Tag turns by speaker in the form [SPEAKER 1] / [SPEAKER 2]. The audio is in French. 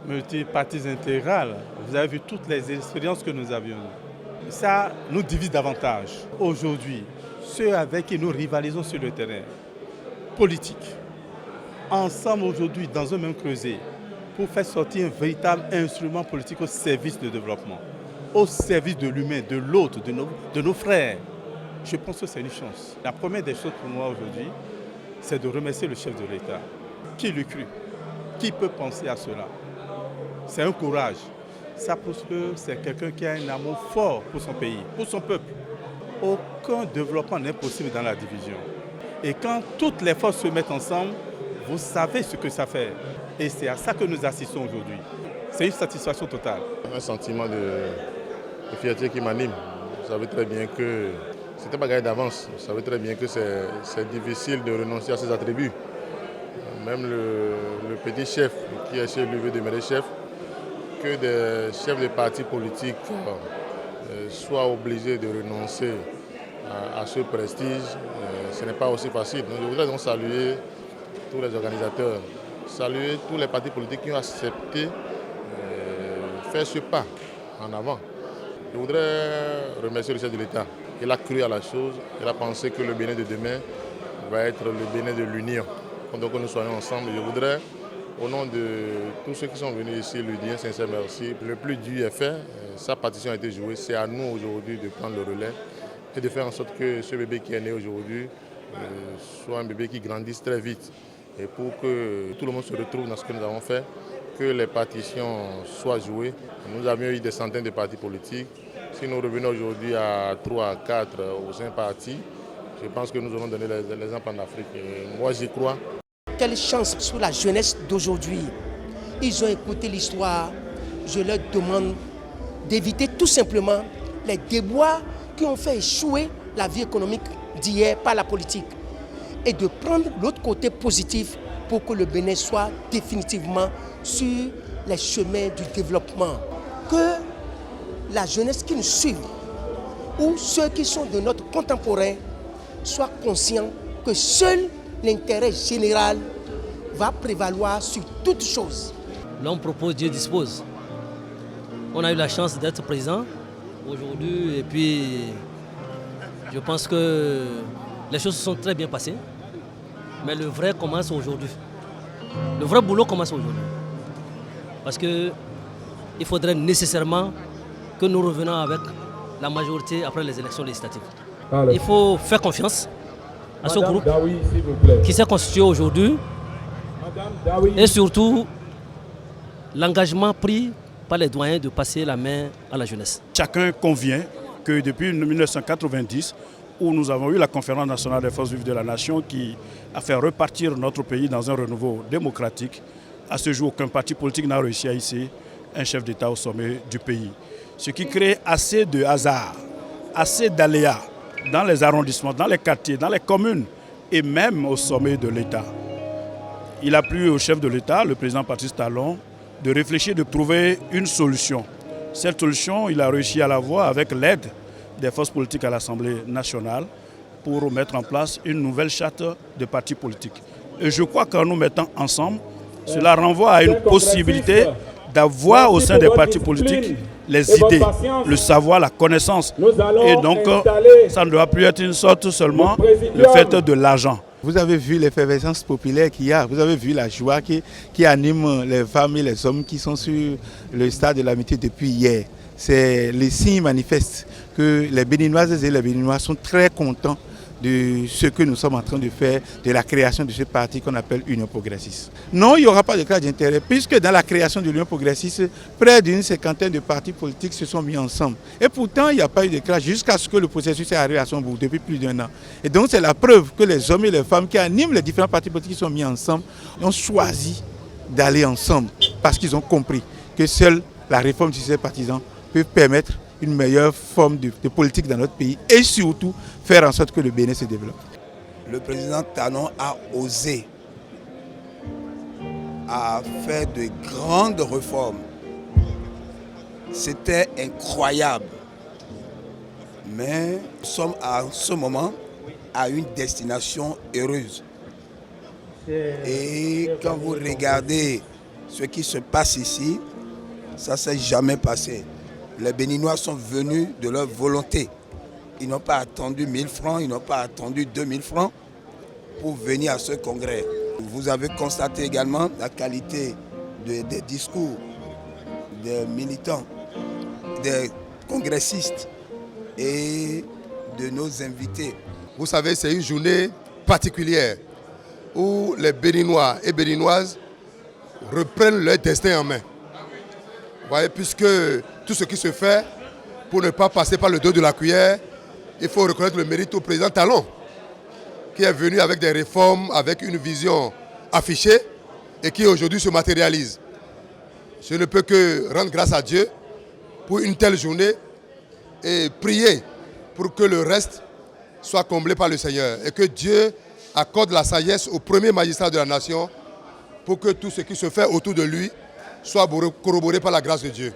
[SPEAKER 1] multipartisme intégral, vous avez vu toutes les expériences que nous avions. Ça nous divise davantage. Aujourd'hui, ceux avec qui nous rivalisons sur le terrain politique, ensemble aujourd'hui dans un même creuset, pour faire sortir un véritable instrument politique au service du développement, au service de l'humain, de l'autre, de nos frères. Je pense que c'est une chance. La première des choses pour moi aujourd'hui, c'est de remercier le chef de l'État. Qui le crut? Qui peut penser à cela? C'est un courage. Ça prouve que c'est quelqu'un qui a un amour fort pour son pays, pour son peuple. Aucun développement n'est possible dans la division. Et quand toutes les forces se mettent ensemble, vous savez ce que ça fait. Et c'est à ça que nous assistons aujourd'hui. C'est une satisfaction totale.
[SPEAKER 2] Un sentiment de fierté qui m'anime. Vous savez très bien que ce n'était pas gagné d'avance. Vous savez très bien que c'est difficile de renoncer à ses attributs. Même le petit chef qui est chez lui veut demeurer chef, que des chefs de partis politiques soient obligés de renoncer à ce prestige, ce n'est pas aussi facile. Donc, je voudrais donc saluer tous les organisateurs, saluer tous les partis politiques qui ont accepté faire ce pas en avant. Je voudrais remercier le chef de l'État. Il a cru à la chose, il a pensé que le Bénin de demain va être le Bénin de l'union. Donc que nous soyons ensemble, je voudrais, au nom de tous ceux qui sont venus ici, lui dire un sincère merci. Le plus dur est fait, sa partition a été jouée, c'est à nous aujourd'hui de prendre le relais et de faire en sorte que ce bébé qui est né aujourd'hui soit un bébé qui grandisse très vite. Et pour que tout le monde se retrouve dans ce que nous avons fait, que les partitions soient jouées. Nous avions eu des centaines de partis politiques. Si nous revenons aujourd'hui à 3, 4 ou 5 partis, je pense que nous allons donner l'exemple en Afrique. Et moi, j'y crois.
[SPEAKER 3] Quelle chance sur la jeunesse d'aujourd'hui. Ils ont écouté l'histoire. Je leur demande d'éviter tout simplement les déboires qui ont fait échouer la vie économique d'hier par la politique et de prendre l'autre côté positif pour que le Bénin soit définitivement sur les chemins du développement. Que la jeunesse qui nous suit ou ceux qui sont de notre contemporain soient conscients que seul l'intérêt général va prévaloir sur toute chose.
[SPEAKER 4] L'homme propose, Dieu dispose. On a eu la chance d'être présent aujourd'hui et puis je pense que les choses se sont très bien passées. Mais le vrai commence aujourd'hui. Le vrai boulot commence aujourd'hui. Parce qu'il faudrait nécessairement que nous revenions avec la majorité après les élections législatives. Il faut faire confiance à ce groupe qui s'est constitué aujourd'hui et surtout l'engagement pris par les doyens de passer la main à la jeunesse.
[SPEAKER 5] Chacun convient que depuis 1990, où nous avons eu la conférence nationale des forces vives de la nation qui a fait repartir notre pays dans un renouveau démocratique, à ce jour, aucun parti politique n'a réussi à hisser un chef d'État au sommet du pays. Ce qui crée assez de hasard, assez d'aléas dans les arrondissements, dans les quartiers, dans les communes et même au sommet de l'État. Il a plu au chef de l'État, le président Patrice Talon, de réfléchir, de trouver une solution. Cette solution, il a réussi à la voir avec l'aide des forces politiques à l'Assemblée nationale pour mettre en place une nouvelle charte de partis politiques. Et je crois qu'en nous mettant ensemble, cela renvoie à une possibilité d'avoir au sein des partis politiques les idées, le savoir, la connaissance. Et donc, ça ne doit plus être une sorte seulement le fait de l'argent.
[SPEAKER 6] Vous avez vu l'effervescence populaire qu'il y a, vous avez vu la joie qui anime les femmes et les hommes qui sont sur le stade de l'amitié depuis hier. C'est les signes manifestes que les Béninoises et les Béninois sont très contents de ce que nous sommes en train de faire, de la création de ce parti qu'on appelle Union Progressiste. Non, il n'y aura pas de clash d'intérêt, puisque dans la création de l'Union Progressiste, près d'une cinquantaine de partis politiques se sont mis ensemble. Et pourtant, il n'y a pas eu de clash jusqu'à ce que le processus est arrivé à son bout depuis plus d'1 an. Et donc, c'est la preuve que les hommes et les femmes qui animent les différents partis politiques qui sont mis ensemble ont choisi d'aller ensemble, parce qu'ils ont compris que seule la réforme du système partisan peut permettre une meilleure forme de politique dans notre pays et surtout faire en sorte que le Bénin se développe.
[SPEAKER 7] Le président Talon a osé, a fait de grandes réformes. C'était incroyable. Mais nous sommes à ce moment à une destination heureuse. Et quand vous regardez Ce qui se passe ici, ça ne s'est jamais passé. Les Béninois sont venus de leur volonté. Ils n'ont pas attendu 1000 francs, ils n'ont pas attendu 2000 francs pour venir à ce congrès. Vous avez constaté également la qualité des discours des militants, des congressistes et de nos invités.
[SPEAKER 8] Vous savez, c'est une journée particulière où les Béninois et Béninoises reprennent leur destin en main. Vous voyez, puisque tout ce qui se fait, pour ne pas passer par le dos de la cuillère, il faut reconnaître le mérite au président Talon, qui est venu avec des réformes, avec une vision affichée et qui aujourd'hui se matérialise. Je ne peux que rendre grâce à Dieu pour une telle journée et prier pour que le reste soit comblé par le Seigneur et que Dieu accorde la sagesse au premier magistrat de la nation pour que tout ce qui se fait autour de lui soit corroboré par la grâce de Dieu.